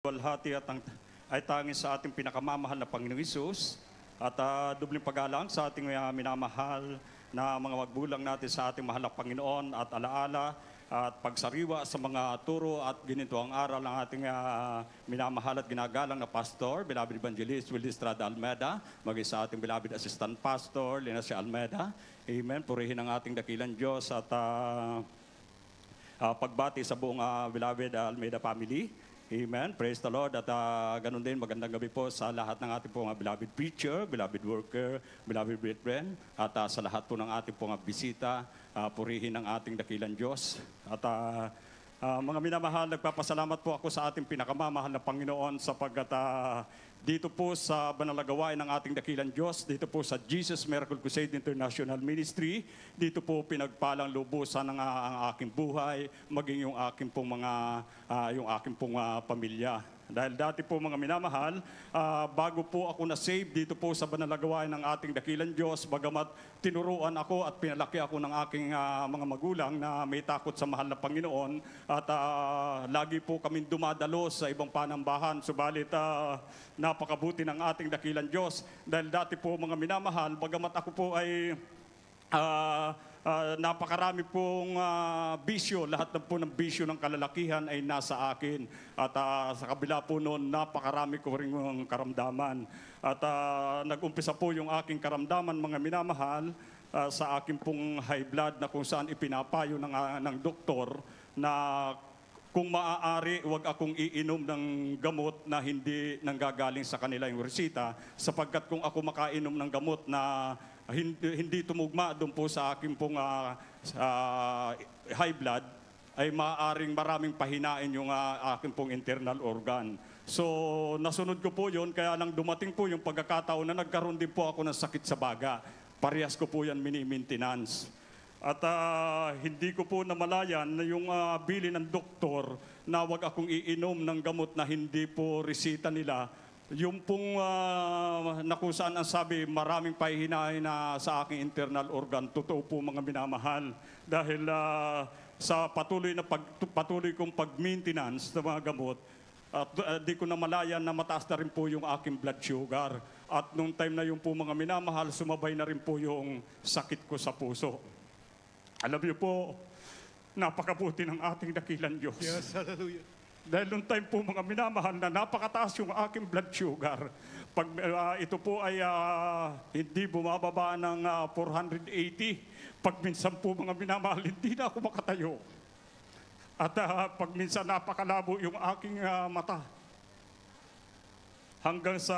Walhati ay tanging sa ating pinakamamahal na Panginoong Hesus at dubling pag-alang sa ating minamahal na mga magulang natin sa ating mahal na Panginoon at alaala at pagsariwa sa mga turo at ginito ang aral ng ating minamahal at ginagalang na Pastor, Beloved Evangelist Willie Estrada Almeda, maging sa ating Beloved Assistant Pastor, Lina C. Almeda. Amen. Purihin ang ating dakilang Diyos at pagbati sa buong Beloved Almeda family. Amen. Praise the Lord. At ganun din, magandang gabi po sa lahat ng ating pong beloved preacher, beloved worker, beloved brethren, at sa lahat po ng ating pong bisita, purihin ang ating dakilang Diyos. At mga minamahal, nagpapasalamat po ako sa ating pinakamamahal na Panginoon sapagkat dito po sa banalagawain ng ating dakilang Diyos, dito po sa Jesus Miracle Crusade International Ministry, dito po pinagpalang lubusan ng ang aking buhay, maging yung aking pong pamilya. Dahil dati po mga minamahal, bago po ako na-save dito po sa banalagawain ng ating dakilang Diyos, bagamat tinuruan ako at pinalaki ako ng aking mga magulang na may takot sa mahal na Panginoon at lagi po kaming dumadalo sa ibang panambahan. Subalit napakabuti ng ating dakilang Diyos dahil dati po mga minamahal, bagamat ako po ay napakarami pong bisyo, lahat na po ng bisyo ng kalalakihan ay nasa akin. At sa kabila po noon, napakarami ko rin karamdaman. At nag-umpisa po yung aking karamdaman, mga minamahal, sa aking pong high blood na kung saan ipinapayo ng doktor na kung maaari, huwag akong iinom ng gamot na hindi nanggagaling sa kanila yung resita, sapagkat kung ako makainom ng gamot na hindi tumugma doon po sa aking pong high blood, ay maaaring maraming pahinain yung aking pong internal organ. So, nasunod ko po yun, kaya lang dumating po yung pagkakataon na nagkaroon din po ako ng sakit sa baga. Parehas ko po yan mini-maintenance. At hindi ko po namalayan na yung bili ng doktor na wag akong iinom ng gamot na hindi po resita nila. Yung pong na kung saan ang sabi, maraming pahihinain na sa aking internal organ. Totoo po mga minamahal. Dahil sa patuloy kong pag-maintenance ng mga gamot, at di ko namalayan na mataas na rin po yung aking blood sugar. At nung time na yung po mga minamahal, sumabay na rin po yung sakit ko sa puso. Alam niyo po, napakabuti ng ating dakilang Diyos. Yes, hallelujah. Dahil nung time po mga minamahal na napakataas yung aking blood sugar. Pag ito po ay hindi bumababa ng 480. Pag minsan po mga minamahal, hindi na ako makatayo. At pag minsan napakalabo yung aking mata. Hanggang sa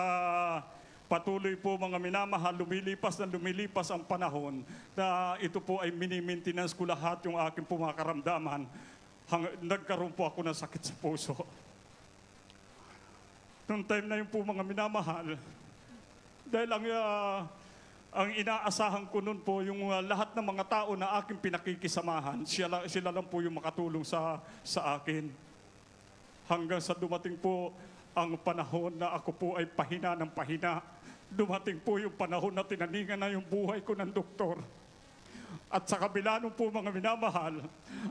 patuloy po mga minamahal, lumilipas ang panahon na ito po ay mini-maintenance ko lahat yung aking po mga karamdaman. Nagkaroon po ako ng sakit sa puso. Noong time na yun po mga minamahal, dahil ang inaasahan ko noon po yung lahat ng mga tao na aking pinakikisamahan, sila lang po yung makatulong sa akin. Hanggang sa dumating po ang panahon na ako po ay pahina ng pahina. Dumating po yung panahon na tinaningan na yung buhay ko ng doktor. At sa kabila nung po mga minamahal,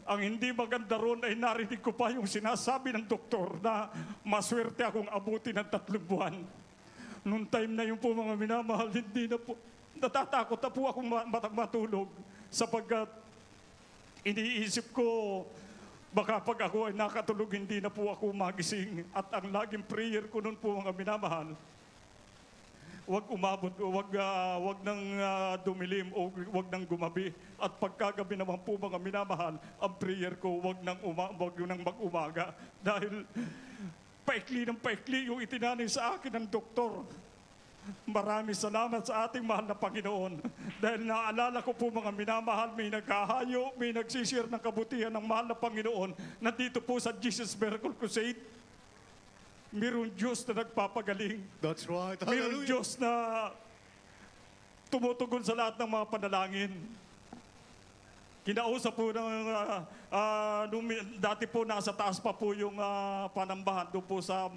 ang hindi maganda ron ay narinig ko pa yung sinasabi ng doktor na maswerte akong abuti ng 3 buwan. Noong time na yung po mga minamahal, hindi na po, natatakot na po akong matulog sapagkat iniisip ko, baka pag ako ay nakatulog, hindi na po ako magising. At ang laging prayer ko noon po mga minamahal, wag umabot, wag nang dumilim o wag nang gumabi. At pagkagabi naman po mga minamahal, ang prayer ko, wag nang mag-umaga. Dahil paikli ng paikli yung itinanay sa akin ng doktor. Maraming salamat sa ating mahal na Panginoon. Dahil naalala ko po mga minamahal, may naghahayo, may nagsishare ng kabutihan ng mahal na Panginoon. Nandito po sa Jesus Miracle Crusade, mayroong Diyos na nagpapagaling. That's right. Mayroong Diyos na tumutugon sa lahat ng mga panalangin. Kinausap po ng, dati po nasa taas pa po yung panambahan doon po sa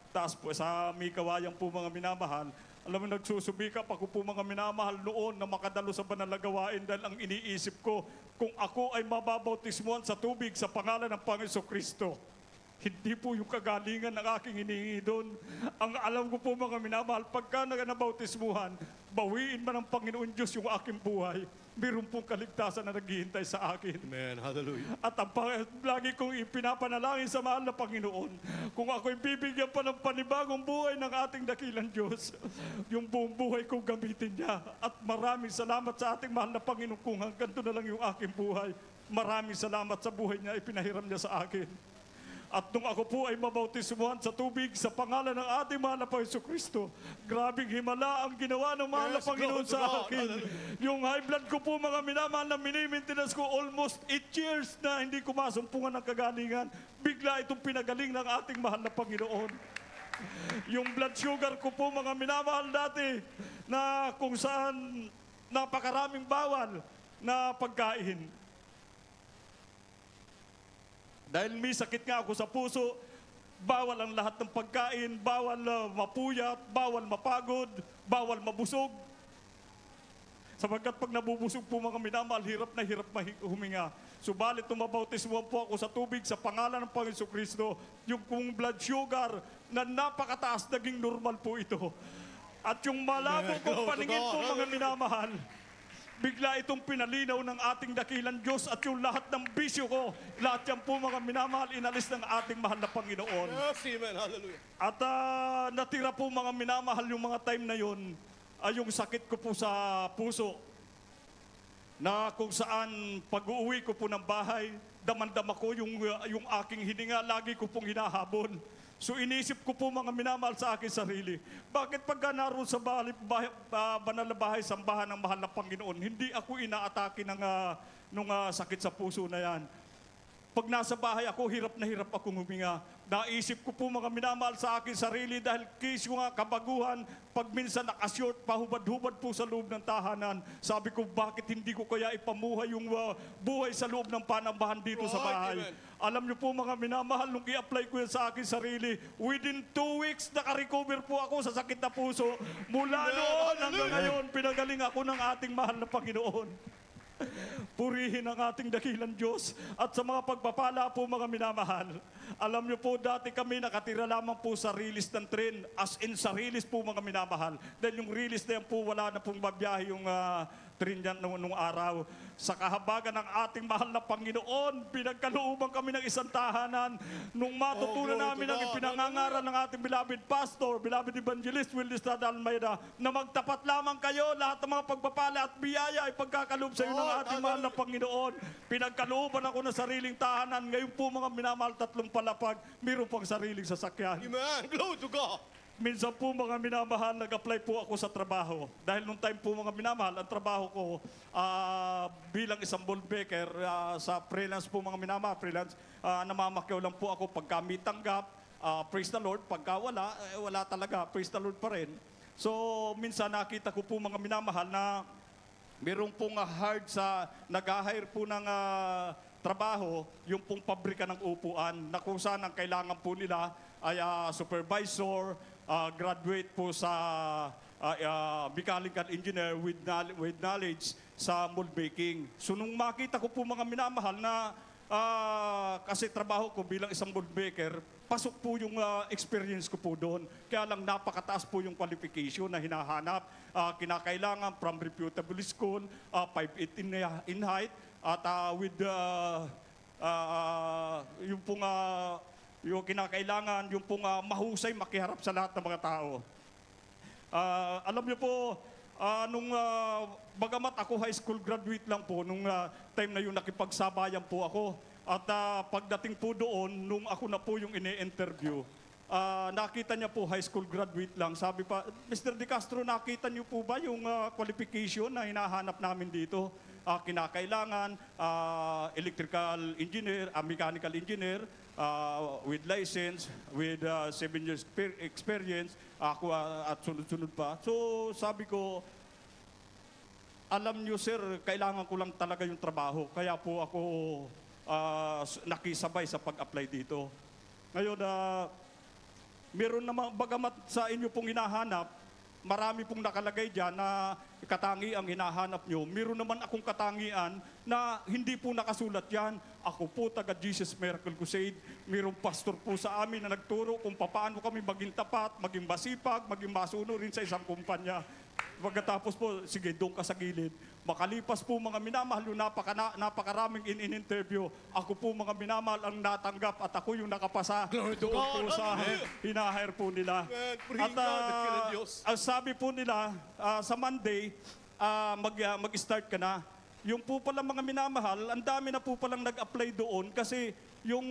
taas po, sa Mikawayan po mga minamahal. Alam mo, nagsusubikap ako po mga minamahal noon na makadalo sa banalagawain dahil ang iniisip ko, kung ako ay mababautismuhan sa tubig sa pangalan ng Panginoon Kristo, Hindi po yung kagalingan ng aking hinihingi doon. Ang alam ko po mga minamahal, pagka nabautismuhan, bawiin man ng Panginoon Diyos yung aking buhay. Meron pong kaligtasan na naghihintay sa akin. Amen. Hallelujah. At lagi kong ipinapanalangin sa mahal na Panginoon, kung ako'y bibigyan pa ng panibagong buhay ng ating dakilang Diyos, yung buong buhay ko gamitin niya. At maraming salamat sa ating mahal na Panginoon kung hanggang doon na lang yung aking buhay. Maraming salamat sa buhay niya, ipinahiram niya sa akin. At nung ako po ay mabautismuhan sa tubig sa pangalan ng ating mahal na Panginoon Kristo, grabing himala ang ginawa ng mahal na Yes, Panginoon glory to sa God. akin. Yung high blood ko po mga minamahal na mini-maintenance ko almost 8 years na hindi ko masumpungan ng kagalingan. Bigla itong pinagaling ng ating mahal na Panginoon. Yung blood sugar ko po mga minamahal dati na kung saan napakaraming bawal na pagkain. Dahil may sakit nga ako sa puso, bawal ang lahat ng pagkain, bawal mapuyat, bawal mapagod, bawal mabusog. Sapagkat pag nabubusog po mga minamahal, hirap na huminga. Subalit tumabautismuhan po ako sa tubig sa pangalan ng Panginoon Kristo, yung kung blood sugar na napakataas, naging normal po ito. At yung malabo kong paningin po mga minamahal, bigla itong pinalinaw ng ating dakilang Diyos at yung lahat ng bisyo ko, lahat yan po mga minamahal, inalis ng ating mahal na Panginoon. Yes, amen. Hallelujah. At natira po mga minamahal yung mga time na yun, yung sakit ko po sa puso, na kung saan pag-uwi ko po ng bahay, damandama ko yung aking hininga, lagi ko pong hinahabon. So inisip ko po mga minamahal sa aking sarili, bakit pagka naroon sa banal na bahay, sambahan ng mahal na Panginoon, hindi ako inaatake ng sakit sa puso na yan. Pag nasa bahay ako, hirap na hirap akong huminga. Naisip ko po mga minamahal sa aking sarili dahil case yung kabaguhan, pag minsan nakashort, pahubad-hubad po sa loob ng tahanan. Sabi ko, bakit hindi ko kaya ipamuhay yung buhay sa loob ng panambahan dito sa bahay? Amen. Alam niyo po mga minamahal, nung i-apply ko yan sa aking sarili, within 2 weeks, nakarecover po ako sa sakit na puso. Mula noon hanggang ngayon, pinagaling ako ng ating mahal na Panginoon. Purihin ang ating dakilang Diyos at sa mga pagpapala po mga minamahal. Alam niyo po, dati kami nakatira lamang po sa release ng tren, as in sa release po mga minamahal. Dahil yung release na yan po, wala na pong babiyahe yung tren yan nung araw. Sa kahabagan ng ating mahal na Panginoon, pinagkalooban kami ng isang tahanan. Nung matutunan namin ang ipinangangaral ng ating beloved pastor, beloved evangelist Will Estrada Almeida, na magtapat lamang kayo, lahat ng mga pagpapala at biyaya ay pagkakaloob sa iyo ng ating mahal na Panginoon. Pinagkalooban ako ng sariling tahanan. Ngayon po mga minamahal, 3 palapag, mayroon pang sariling sasakyan. Amen. Glory to God. Minsan po mga minamahal, nag-apply po ako sa trabaho. Dahil nung time po mga minamahal, ang trabaho ko bilang isang ball baker sa freelance po mga minamahal, freelance, namamakyaw lang po ako pagka may tanggap, praise the Lord, pagka wala, wala talaga, praise the Lord pa rin. So minsan nakita ko po mga minamahal na meron pong hard sa nag-hire po ng trabaho, yung pong pabrika ng upuan, na kung saan ang kailangan po nila ay supervisor, graduate po sa mechanical engineer with knowledge sa mold making. So nung makita ko po mga minamahal na kasi trabaho ko bilang isang mold maker, pasok po yung experience ko po doon. Kaya lang napakataas po yung qualification na hinahanap. Kinakailangan from reputable school, 5'8" in height, at with yung pong yung kinakailangan, yung pong mahusay makiharap sa lahat ng mga tao. Alam niyo po, nung bagamat ako high school graduate lang po, nung time na yung nakipagsabayan po ako, at pagdating po doon, nung ako na po yung ine-interview, nakita niya po high school graduate lang. Sabi pa, Mr. De Castro, nakita niyo po ba yung qualification na hinahanap namin dito? Kinakailangan, electrical engineer, mechanical engineer, with license, with 7 years experience, ako at sunod-sunod pa. So sabi ko, alam niyo sir, kailangan ko lang talaga yung trabaho. Kaya po ako nakisabay sa pag-apply dito. Ngayon, meron naman, bagamat sa inyo pong hinahanap, marami pong nakalagay dyan na katangi ang hinahanap nyo. Meron naman akong katangian na hindi po nakasulat yan. Ako po, taga Jesus Miracle Crusade. Mayroong pastor po sa amin na nagturo kung paano kami maging tapat, maging masipag, maging masunurin sa isang kumpanya. Pagkatapos po, sige, doon ka sa gilid. Makalipas po mga minamahal, yung napakaraming in-interview. Ako po mga minamahal ang natanggap at ako yung nakapasa Glory to doon God. po sa Hallelujah. hinahire po nila. Amen. Praise At God, dakilang Diyos. ang sabi po nila, sa Monday, mag-start ka na. Yung po pala mga minamahal, ang dami na po palang nag-apply doon kasi yung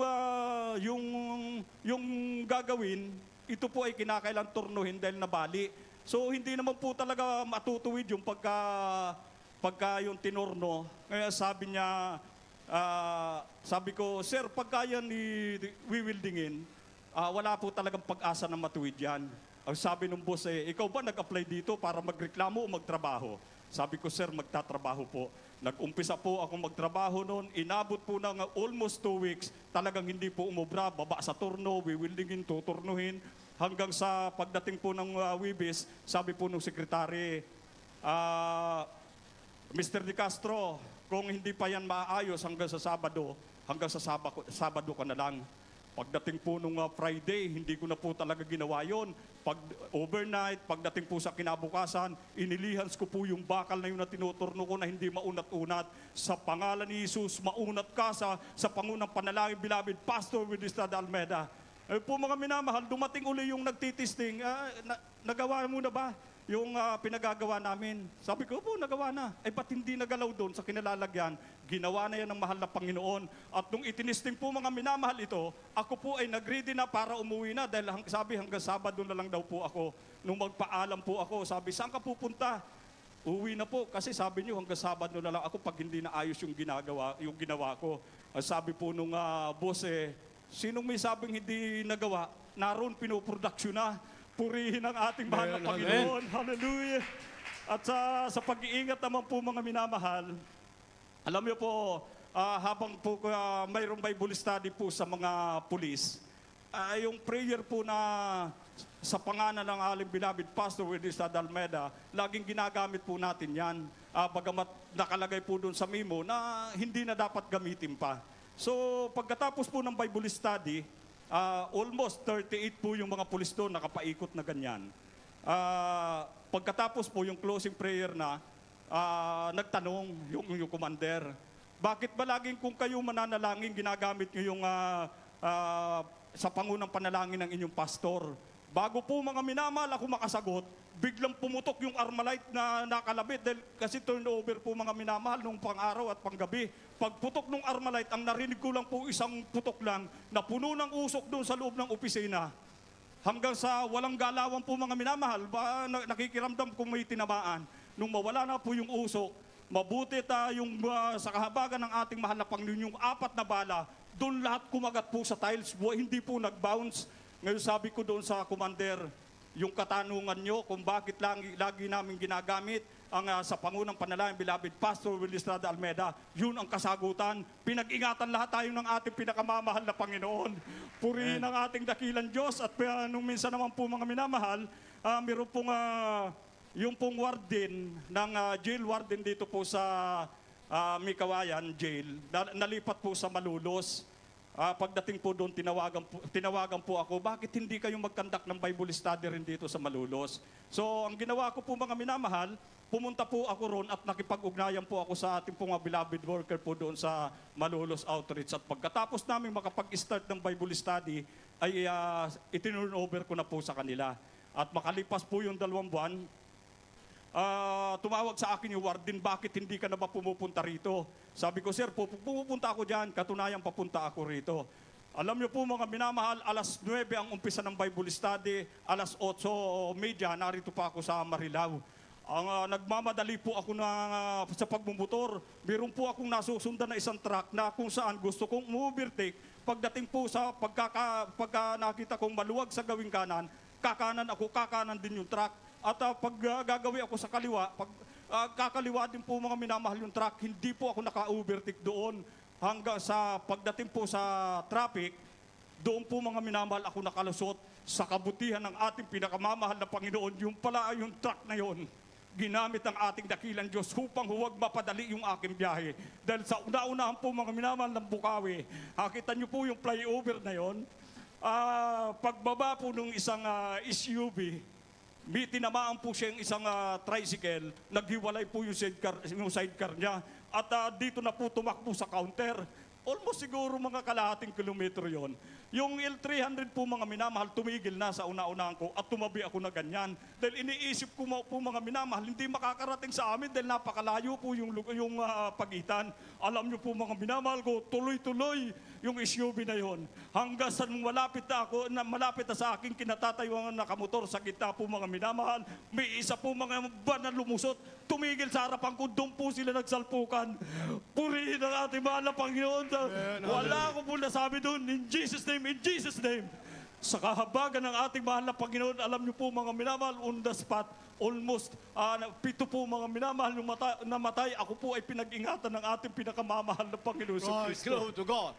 gagawin, ito po ay kinakailang turnuhin dahil nabali. So hindi naman po talaga matutuwid yung pagka yung tinorno. Kaya sabi niya, sabi ko, sir, pagka yan wiwildingin, wala po talagang pag-asa na matuwid yan. Ang sabi ng boss ikaw ba nag-apply dito para magreklamo o magtrabaho? Sabi ko, sir, magtatrabaho po. Nag-umpisa po ako magtrabaho noon. Inabot po ng almost 2 weeks. Talagang hindi po umubra. Baba sa turno, wiwildingin, tuturnuhin. Hanggang sa pagdating po ng Wibis, sabi po ng sekretary, Mr. De Castro, kung hindi pa yan maayos hanggang sa Sabado ka na lang. Pagdating po nung Friday, hindi ko na po talaga ginawa yon. Pag overnight, pagdating po sa kinabukasan, inilihans ko po yung bakal na yun na tinuturno ko na hindi maunat-unat. Sa pangalan ni Jesus, maunat ka sa pangunang panalangin, beloved Pastor Wilistad Almeida. Po mga minamahal, dumating uli yung nagtitisting, nagawa mo na ba yung pinagagawa namin? Sabi ko, po, nagawa na. Ba't hindi nagalaw doon sa kinalalagyan? Ginawa na yan ng mahal na Panginoon. At nung itinisting po mga minamahal ito, ako po ay nag-ready na para umuwi na dahil sabi hanggang Sabado na lang daw po ako. Nung magpaalam po ako, sabi, saan ka pupunta? Uwi na po kasi sabi niyo hanggang Sabado na lang ako pag hindi na ayos yung ginawa ko. Sabi po nung boss sinong may sabing hindi nagawa, naroon pinoproduction na. Purihin ang ating mahal na Amen. Panginoon. Hallelujah. At sa pag-iingat naman po mga minamahal, alam niyo po, habang po mayroong Bible study po sa mga pulis, yung prayer po na sa pangalan ng aling beloved Pastor Wilistad Almeida, laging ginagamit po natin yan. Bagamat nakalagay po doon sa memo na hindi na dapat gamitin pa. So, pagkatapos po ng Bible study, almost 38 po yung mga pulis doon nakapaikot na ganyan. Pagkatapos po yung closing prayer na, nagtanong yung commander, bakit ba laging kung kayo mananalangin, ginagamit nyo yung sa pangunang panalangin ng inyong pastor? Bago po mga minamahal ako makasagot, biglang pumutok yung Armalite na nakalabit dahil kasi turnover po mga minamahal nung pang-araw at panggabi. Pagputok ng Armalite, ang narinig ko lang po isang putok lang na puno ng usok doon sa loob ng opisina. Hanggang sa walang galawan po mga minamahal, nakikiramdam kung may tinamaan. Nung mawala na po yung usok, mabuti yung sa kahabagan ng ating mahal na Panginoon, yung 4 na bala, doon lahat kumagat po sa tiles, hindi po nag-bounce. Ngayon sabi ko doon sa commander, yung katanungan nyo kung bakit lagi namin ginagamit ang sa pangunang panalangin, beloved Pastor Wilistad Almeida, yun ang kasagutan. Pinag-ingatan lahat tayo ng ating pinakamamahal na Panginoon. Purihin ang ating dakilang Diyos. At nung minsan naman po mga minamahal, meron pong yung pong warden ng jail warden dito po sa Mikawayan Jail, nalipat po sa Malulos. Pagdating po doon, tinawagan po ako, bakit hindi kayo mag-conduct ng Bible study rin dito sa Malulos? So, ang ginawa ko po mga minamahal, pumunta po ako ron at nakipag-ugnayan po ako sa ating pong beloved worker po doon sa Malulos Outreach. At pagkatapos namin makapag-start ng Bible study, ay itinurn over ko na po sa kanila. At makalipas po yung 2 buwan, tumawag sa akin yung warden, bakit hindi ka na ba pumupunta rito? Sabi ko, sir, pupunta ako dyan, katunayan papunta ako rito. Alam niyo po mga minamahal, alas 9 ang umpisa ng Bible study, alas 8:30, narito pa ako sa Marilao. Nagmamadali po ako sa pagmumotor. Meron po akong nasusundan na isang truck na kung saan gusto kong overtake. Pagdating po sa pagka nakita kong maluwag sa gawing kanan, kakanan din yung truck. At pag gagawin ako sa kaliwa, kakaliwa din po mga minamahal yung truck, hindi po ako naka-overtake doon. Hanggang sa pagdating po sa traffic, doon po mga minamahal ako nakalusot. sa kabutihan ng ating pinakamamahal na Panginoon, yung pala ay yung truck na yon, ginamit ang ating dakilang Diyos upang huwag mapadali yung aking biyahe. Dahil sa una-unahan po mga minamahal ng Bukawi, nakita niyo po yung flyover na yon, pagbaba po ng isang SUV, may tinamaan po siya yung isang tricycle, naghiwalay po yung sidecar niya, at dito na po tumakbo sa counter. Almost siguro mga kalahating kilometro yon. Yung L300 po mga minamahal, tumigil na sa una-unahan ko at tumabi ako na ganyan. Dahil iniisip ko po mga minamahal, hindi makakarating sa amin dahil napakalayo po yung pagitan. Alam niyo po mga minamahal ko, tuloy-tuloy yung SUV na yon. Hanggang sa malapit na sa aking kinatatayuan na kamotor sa gitna po mga minamahal, may isa po mga van na lumusot, tumigil sa harapan ko, doon po sila nagsalpukan. Purihin ang ating mahal na Panginoon. Wala ko po nasabi doon, in Jesus' name. Sa kahabagan ng ating mahal na Panginoon, alam niyo po mga minamahal, on the spot, almost 7 po mga minamahal yung namatay. Ako po ay pinag-ingatan ng ating pinakamamahal na Panginoon sa Praise, Kristo. glory to God.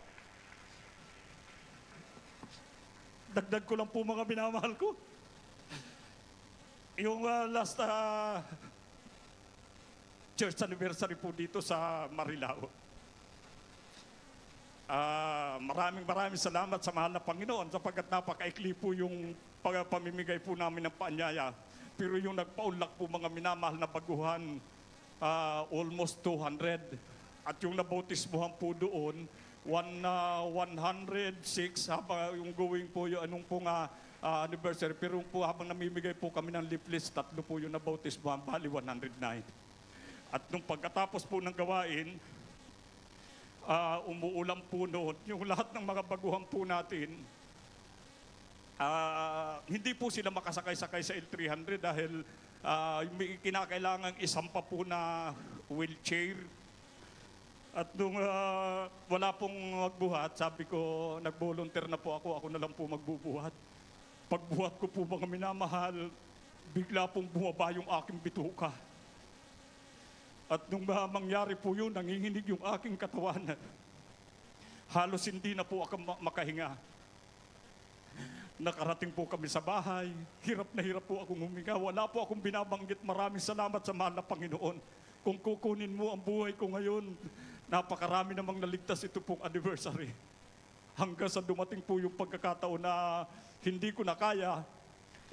Dagdag ko lang po mga minamahal ko. Yung last church anniversary po dito sa Marilao. Maraming salamat sa mahal na Panginoon sapagkat napakaikli po yung pamimigay po namin ng paanyaya. Pero yung nagpaunlak po mga minamahal na baguhan, almost 200. At yung nabautismuhan po doon, 106 habang yung going po yung anong pong anniversary. Pero po habang namimigay po kami ng leaflets, 3 po yung nabautismuhan, bali 109. At nung pagkatapos po ng gawain, umuulan po noon, yung lahat ng mga baguhan po natin, hindi po sila makasakay-sakay sa L300 dahil may kinakailangan isampa po na wheelchair. At nung wala pong magbuhat, sabi ko, nag-volunteer na po ako na lang po magbubuhat. Pagbuhat ko po mga minamahal, bigla pong bumaba yung aking bituka. At nung mangyari po yun, nanginginig yung aking katawan. Halos hindi na po ako makahinga. Nakarating po kami sa bahay. Hirap na hirap po akong huminga. Wala po akong binabanggit. Maraming salamat sa mahal na Panginoon. Kung kukunin mo ang buhay ko ngayon, napakarami namang naligtas ito pong anniversary. Hanggang sa dumating po yung pagkakataon na hindi ko na kaya,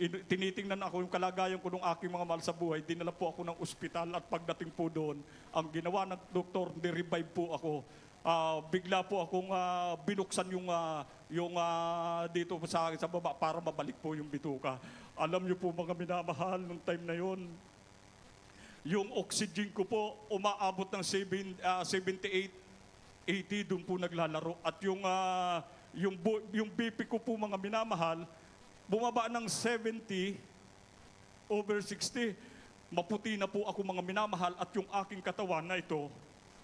tinitingnan ako yung kalagayan ko ng aking mga mahal sa buhay, dinala po ako ng ospital at pagdating po doon, ang ginawa ng doktor, ni-revive po ako. Bigla po akong binuksan yung dito sa akin sa baba para mabalik po yung bituka. Alam niyo po mga minamahal, nung time na yon, yung oxygen ko po umaabot ng 78, 80, doon po naglalaro. At yung BP ko po mga minamahal, bumaba ng 70 over 60. Maputi na po ako mga minamahal at yung aking katawan na ito,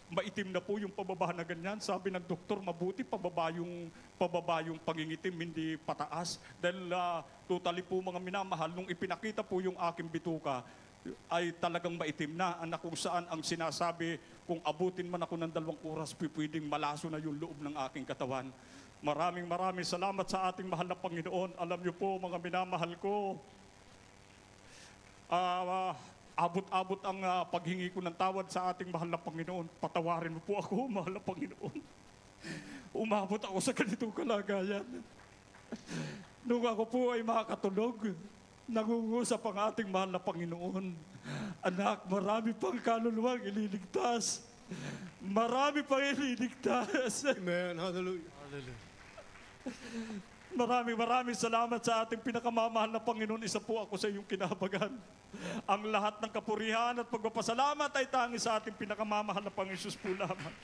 maitim na po yung pababa na ganyan. Sabi ng doktor, mabuti pababa yung pangingitim, hindi pataas. Dahil totally po mga minamahal, nung ipinakita po yung aking bituka, ay talagang maitim na, na kung saan ang sinasabi, kung abutin man ako ng 2 oras, pwedeng malaso na yung loob ng aking katawan. Maraming salamat sa ating mahal na Panginoon. Alam niyo po mga minamahal ko, abot-abot ang paghingi ko ng tawad sa ating mahal na Panginoon. Patawarin mo po ako, mahal na Panginoon. Umabot ako sa ganitong kalagayan. Nung ako po ay makakatulog, nangungusap ang ating mahal na Panginoon. Anak, marami pang kaluluwang ililigtas. Marami pang ililigtas. Amen. Hallelujah. Hallelujah. Maraming salamat sa ating pinakamamahal na Panginoon. Isa po ako sa iyong kinahabagan. Ang lahat ng kapurihan at pagpapasalamat ay tangi sa ating pinakamamahal na Panginoon po lamang.